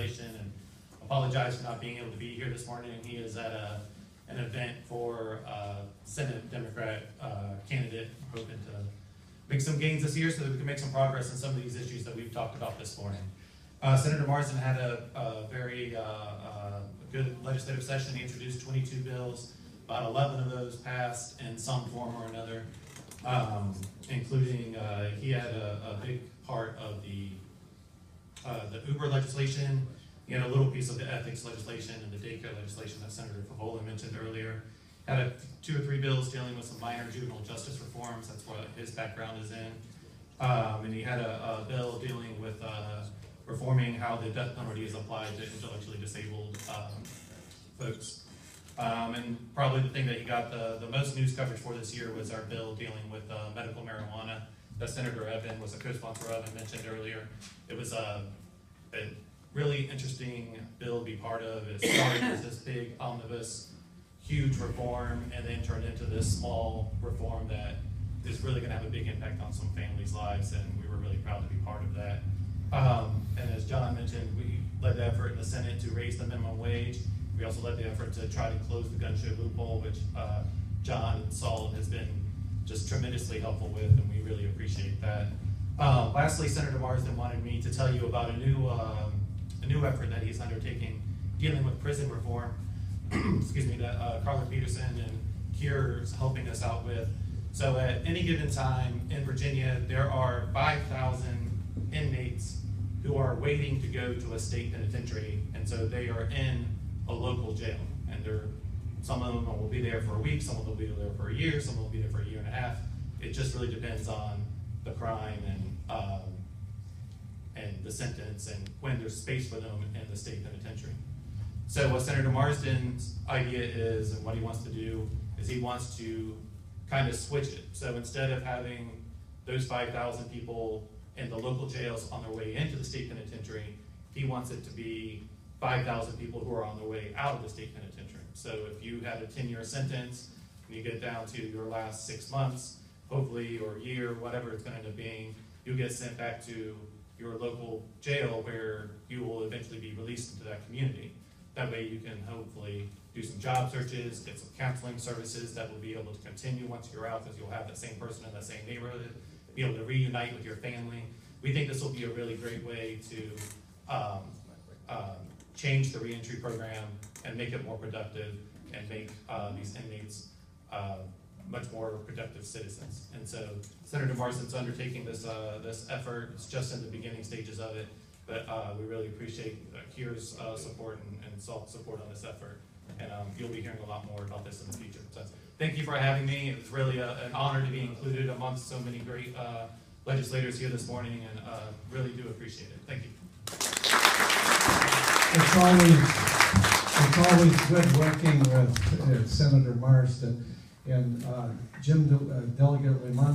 legislation, and apologize for not being able to be here this morning. He is at an event for Senate Democrat candidate. We're hoping to make some gains this year so that we can make some progress on some of these issues that we've talked about this morning. Senator Marsden had a very good legislative session. He introduced 22 bills. About 11 of those passed in some form or another, including he had a big part of the Uber legislation. He had a little piece of the ethics legislation and the daycare legislation that Senator Favola mentioned earlier. Had 2 or 3 bills dealing with some minor juvenile justice reforms. That's what his background is in. And he had a bill dealing with reforming how the death penalty is applied to intellectually disabled folks. And probably the thing that he got the most news coverage for this year was our bill dealing with medical marijuana that Senator Evan was a co-sponsor of and mentioned earlier. It was a really interesting bill to be part of. It started as this big omnibus, huge reform, and then turned into this small reform that is really going to have a big impact on some families' lives, and we were really proud to be part of that. And as John mentioned, we led the effort in the Senate to raise the minimum wage. We also led the effort to try to close the gun show loophole, which John and Saul has been just tremendously helpful with, and we really appreciate that. Lastly, Senator Marsden wanted me to tell you about a new effort that he's undertaking dealing with prison reform. Excuse me, that Carla Peterson and Cure is helping us out with. So at any given time in Virginia, there are 5,000 inmates who are waiting to go to a state penitentiary, and so they are in a local jail, and some of them will be there for a week, some will be there for a year, some will be there for a year and a half. It just really depends on the crime and the sentence and when there's space for them in the state penitentiary. So what Senator Marsden's idea is, and what he wants to do, is he wants to kind of switch it. So instead of having those 5,000 people in the local jails on their way into the state penitentiary, he wants it to be 5,000 people who are on their way out of the state penitentiary. So if you had a 10-year sentence and you get down to your last 6 months, hopefully, or a year, whatever it's going to end up being, you'll get sent back to your local jail where you will eventually be released into that community. That way you can hopefully do some job searches, get some counseling services that will be able to continue once you're out, because you'll have that same person in that same neighborhood, be able to reunite with your family. We think this will be a really great way to change the reentry program and make it more productive and make these inmates much more productive citizens. And so Senator Marsden's undertaking this effort. It's just in the beginning stages of it, but we really appreciate Cure's support and Salt's support on this effort. And you'll be hearing a lot more about this in the future. So thank you for having me. It was really an honor to be included amongst so many great legislators here this morning, and really do appreciate it. Thank you. It's always good working with Senator Marsden, and Delegate Limon.